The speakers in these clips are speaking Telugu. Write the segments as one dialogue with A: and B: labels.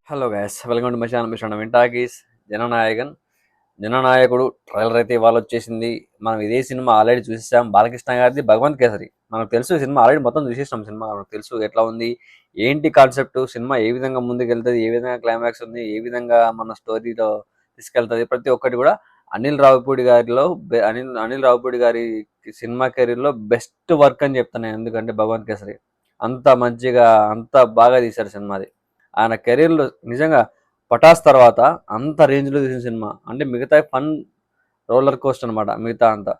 A: Hello guys, welcome to my channel mister Vintagies. Jananayagan Jananayakudu trailer అయితే ఇవాళ వచ్చేసింది. మనం ఇదే సినిమా ఆల్రెడీ చూసేసాం, బాలకృష్ణ గారిది భగవంత్ కేసరి. మనకు తెలుసు ఈ సినిమా ఆల్రెడీ మొత్తం చూసేసాం. సినిమా మనకు తెలుసు ఎట్లా ఉంది, ఏంటి కాన్సెప్ట్, సినిమా ఏ విధంగా ముందుకెళ్తుంది, ఏ విధంగా క్లైమాక్స్ ఉంది, ఏ విధంగా మన స్టోరీలో తీసుకెళ్తుంది, ప్రతి ఒక్కటి కూడా అనిల్ రావిపూడి గారిలో అనిల్ అనిల్ రావిపూడి గారి సినిమా కెరీర్ లో బెస్ట్ వర్క్ అని చెప్తాను. ఎందుకంటే భగవంత్ కేసరి అంత మంచిగా అంత బాగా తీశారు సినిమాది. ఆయన కెరీర్లో నిజంగా పటాస్ తర్వాత అంత రేంజ్లో తీసిన సినిమా అంటే మిగతా ఫన్ రోలర్ కోస్ట్ అనమాట మిగతా అంతా.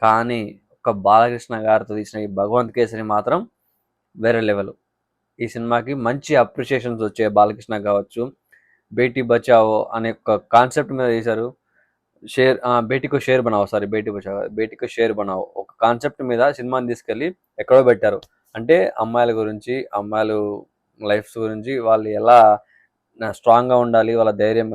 A: కానీ ఒక బాలకృష్ణ గారితో తీసిన ఈ భగవంత్ కేసరి మాత్రం వేరే లెవెల్. ఈ సినిమాకి మంచి అప్రిషియేషన్స్ వచ్చాయి. బాలకృష్ణ కావచ్చు, బేటీ బచావో అనే ఒక కాన్సెప్ట్ మీద తీశారు. బేటీకో షేర్ బనావో, సారీ బేటీ బచావో, బేటీకో షేర్ బనావో ఒక కాన్సెప్ట్ మీద సినిమాని తీసుకెళ్ళి ఎక్కడో పెట్టారు. అంటే అమ్మాయిల గురించి, అమ్మాయిలు లైఫ్స్ గురించి, వాళ్ళు ఎలా స్ట్రాంగ్గా ఉండాలి, వాళ్ళ ధైర్యం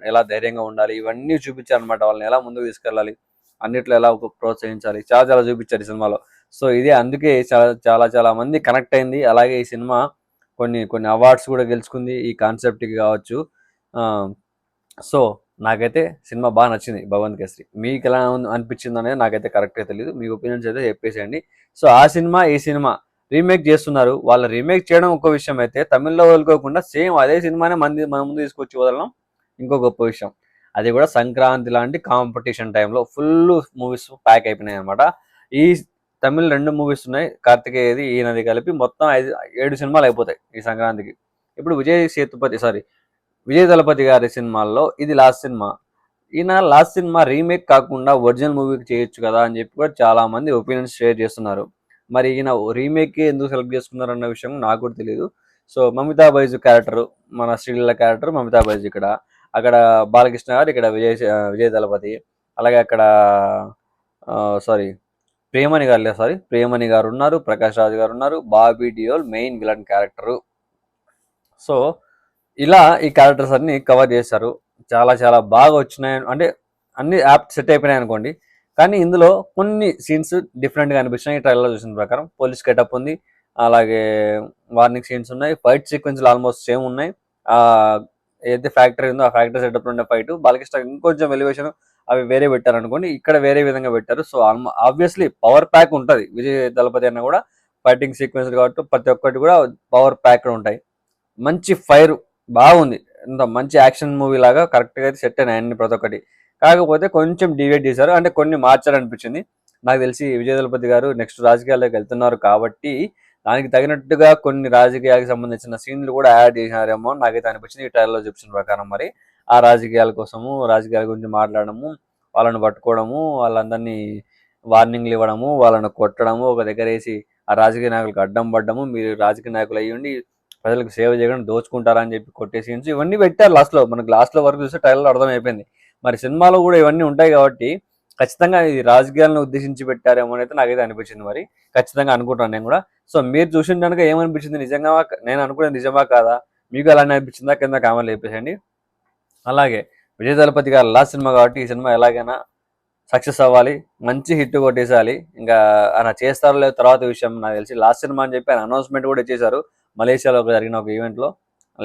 A: ఎలా ధైర్యంగా ఉండాలి, ఇవన్నీ చూపించారు అనమాట. వాళ్ళని ఎలా ముందుకు తీసుకెళ్ళాలి, అన్నిట్లో ఎలా ప్రోత్సహించాలి, చాలా చాలా చూపించారు ఈ సినిమాలో. సో ఇదే అందుకే చాలా చాలా చాలా మంది కనెక్ట్ అయింది. అలాగే ఈ సినిమా కొన్ని కొన్ని అవార్డ్స్ కూడా గెలుచుకుంది ఈ కాన్సెప్ట్కి కావచ్చు. సో నాకైతే సినిమా బాగా నచ్చింది భగవంత్ కేసరి. మీకు ఎలా అనిపించింది అనేది నాకైతే కరెక్ట్గా తెలియదు. మీ ఒపీనియన్స్ అయితే చెప్పేసేయండి. సో ఆ సినిమా ఈ సినిమా రీమేక్ చేస్తున్నారు. వాళ్ళ రీమేక్ చేయడం ఒక విషయం అయితే, తమిళ్లో వదులుకోకుండా సేమ్ అదే సినిమానే మన ముందు తీసుకొచ్చి వదలడం ఇంకో గొప్ప విషయం. అది కూడా సంక్రాంతి లాంటి కాంపిటీషన్ టైంలో ఫుల్ మూవీస్ ప్యాక్ అయిపోయినాయి అనమాట. ఈ తమిళ్ 2 మూవీస్ ఉన్నాయి, కార్తికేయది ఈయనది కలిపి మొత్తం 7 సినిమాలు అయిపోతాయి ఈ సంక్రాంతికి. ఇప్పుడు విజయ్ దళపతి గారి సినిమాల్లో ఇది లాస్ట్ సినిమా. ఈయన లాస్ట్ సినిమా రీమేక్ కాకుండా ఒరిజినల్ మూవీకి చేయొచ్చు కదా అని చెప్పి కూడా చాలా మంది ఒపీనియన్స్ షేర్ చేస్తున్నారు. మరి ఈయన రీమేక్ ఎందుకు సెలెక్ట్ చేసుకున్నారు అన్న విషయం నాకు కూడా తెలియదు. సో మమితా బైజు క్యారెక్టర్, మన శ్రీలీల క్యారెక్టర్ మమితా బైజు ఇక్కడ, అక్కడ బాలకృష్ణ గారు, ఇక్కడ విజయ్ దళపతి. అలాగే అక్కడ సారీ ప్రియమణి గారు ఉన్నారు, ప్రకాష్ రాజ్ గారు ఉన్నారు, Bobby Deol main villain character. So ఇలా ఈ క్యారెక్టర్స్ అన్ని కవర్ చేశారు. చాలా చాలా బాగా వచ్చినాయి. అంటే అన్ని యాప్ సెట్ అయిపోయినాయి అనుకోండి. కానీ ఇందులో కొన్ని సీన్స్ డిఫరెంట్గా అనిపించినాయి. ట్రైలర్ చూసిన ప్రకారం పోలీస్ గెటప్ ఉంది, అలాగే వార్నింగ్ సీన్స్ ఉన్నాయి, ఫైట్ సీక్వెన్స్లు ఆల్మోస్ట్ సేమ్ ఉన్నాయి. ఆ ఏదైతే ఫ్యాక్టరీ ఉందో ఆ ఫ్యాక్టరీ సెటప్ ఉండే ఫైట్ బాలకృష్ణ ఇంకొంచెం ఎలివేషన్ అవి వేరే పెట్టారు అనుకోండి, ఇక్కడ వేరే విధంగా పెట్టారు. సో ఆబ్వియస్లీ పవర్ ప్యాక్ ఉంటుంది. విజయ్ దళపతి అన్న కూడా ఫైటింగ్ సీక్వెన్స్ కాబట్టి ప్రతి ఒక్కటి కూడా పవర్ ప్యాక్ ఉంటాయి. మంచి ఫైర్ బాగుంది. ఇంత మంచి యాక్షన్ మూవీ లాగా కరెక్ట్గా అయితే సెట్ అయినాయి అన్ని ప్రతి ఒక్కటి. కాకపోతే కొంచెం డివైడ్ చేశారు, అంటే కొన్ని మార్చారనిపించింది. నాకు తెలిసి విజయ్ దళపతి గారు నెక్స్ట్ రాజకీయాల్లోకి వెళ్తున్నారు కాబట్టి దానికి తగినట్టుగా కొన్ని రాజకీయాలకు సంబంధించిన సీన్లు కూడా యాడ్ చేసినారేమో అని నాకైతే అనిపించింది ఈ ట్రైలర్లో చూపించిన ప్రకారం. మరి ఆ రాజకీయాల కోసము, రాజకీయాల గురించి మాట్లాడము, వాళ్ళని పట్టుకోవడము, వాళ్ళందరినీ వార్నింగ్లు ఇవ్వడము, వాళ్ళని కొట్టడము, ఒక దగ్గర వేసి ఆ రాజకీయ నాయకులకు అడ్డం పడ్డము, మీరు రాజకీయ నాయకులు అయ్యండి ప్రజలకు సేవ చేయకుండా దోచుకుంటారా అని చెప్పి కొట్టే సీన్స్ ఇవన్నీ పెట్టారు లాస్ట్లో. మనకు లాస్ట్లో వరకు చూస్తే ట్రైలర్ అర్థమైపోయింది. మరి సినిమాలో కూడా ఇవన్నీ ఉంటాయి కాబట్టి ఖచ్చితంగా ఇది రాజకీయాలను ఉద్దేశించి పెట్టారేమో అయితే నాకైతే అనిపించింది. మరి ఖచ్చితంగా అనుకుంటాను నేను కూడా. సో మీరు చూసిన కనుక ఏమనిపించింది, నిజంగా నేను అనుకునేది నిజమా కాదా, మీకు అలానే అనిపించిందా కింద కామెంట్లు చెప్పేసండి. అలాగే విజయ్ దళపతి గారు లాస్ట్ సినిమా కాబట్టి ఈ సినిమా ఎలాగైనా సక్సెస్ అవ్వాలి, మంచి హిట్ కొట్టేసాలి. ఇంకా ఆయన చేస్తారో లేదు తర్వాత విషయం. నాకు తెలిసి లాస్ట్ సినిమా అని చెప్పి ఆయన అనౌన్స్మెంట్ కూడా ఇచ్చేశారు మలేషియాలో జరిగిన ఒక ఈవెంట్లో.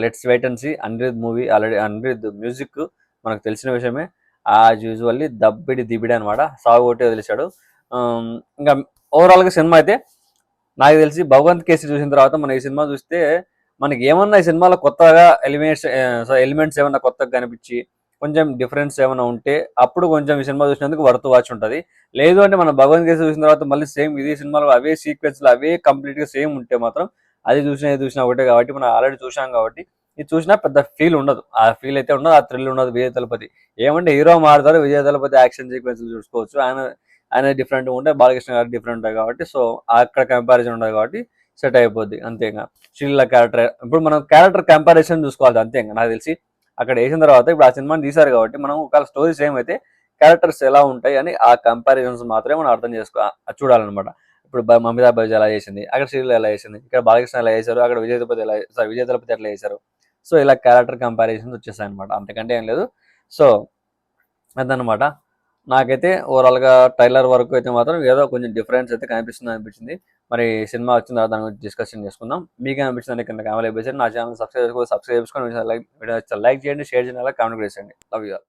A: Let's wait and see. Anirudh movie already, Anirudh music మనకు తెలిసిన విషయమే. యాజ్ యూజువల్లీ దబ్బిడి దిబిడి అనమాట, సాగు కొట్టి వదిలేశాడు. ఇంకా ఓవరాల్గా సినిమా అయితే నాకు తెలిసి భగవంత్ కేసరి చూసిన తర్వాత మనం ఈ సినిమా చూస్తే మనకి ఏమన్నా ఈ సినిమాలో కొత్తగా ఎలిమెంట్స్ ఏమన్నా కొత్తగా కనిపించి కొంచెం డిఫరెన్స్ ఏమైనా ఉంటే అప్పుడు కొంచెం ఈ సినిమా చూసినందుకు వర్త్ వాచ్ ఉంటుంది. లేదు అంటే మనం భగవంత్ కేసరి చూసిన తర్వాత మళ్ళీ సేమ్ ఇదే సినిమాలో అవే సీక్వెన్స్లు అవే కంప్లీట్గా సేమ్ ఉంటే మాత్రం అది చూసినా ఒకటే కాబట్టి మనం ఆల్రెడీ చూసాం కాబట్టి ఇది చూసినా పెద్ద ఫీల్ ఉండదు. ఆ ఫీల్ అయితే ఉండదు, ఆ థ్రిల్ ఉండదు. విజయ్ దళపతి ఏమంటే హీరో మారుతారు, విజయ్ దళపతి యాక్షన్ సీక్వెన్స్లు చూసుకోవచ్చు. ఆయన డిఫరెంట్గా ఉంటే బాలకృష్ణ గారు డిఫరెంట్ కాబట్టి సో అక్కడ కంపారిజన్ ఉండదు కాబట్టి సెట్ అయిపోద్ది అంతేగా. శ్రీల క్యారెక్టర్ ఇప్పుడు మనం క్యారెక్టర్ కంపారిజన్ చూసుకోవాలి అంతేగా. నాకు తెలిసి అక్కడ వేసిన తర్వాత ఇప్పుడు ఆ సినిమాని తీశారు కాబట్టి మనం ఒకవేళ స్టోరీ సేమ్ అయితే క్యారెక్టర్స్ ఎలా ఉంటాయి అని ఆ కంపారిజన్స్ మాత్రమే మనం అర్థం చూడాలన్నమాట. ఇప్పుడు మమితా బైజ్ ఎలా చేసింది, అక్కడ శ్రీలు ఎలా చేసింది, ఇక్కడ బాలకృష్ణ ఎలా చేశారు, అక్కడ విజయ్ దళపతి ఎట్లా చేశారు. సో ఇలా క్యారెక్టర్ కంపారిజన్స్ వచ్చేసాయి అనమాట, అంతకంటే ఏం లేదు. సో అదనమాట. నాకైతే ఓవరాల్గా ట్రైలర్ వరకు అయితే మాత్రం ఏదో కొంచెం డిఫరెన్స్ అయితే అనిపించింది. మరి సినిమా వచ్చిన తర్వాత దాని గురించి డిస్కషన్ చేసుకుందాం. మీకు అనిపించింది కింద కామెంట్ చేయండి. నా ఛానల్ సబ్స్క్రైబ్ చేసుకొని లైక్ చేయండి, షేర్ చేయండి, అలాగే కామెంట్ చేయండి. Love you all.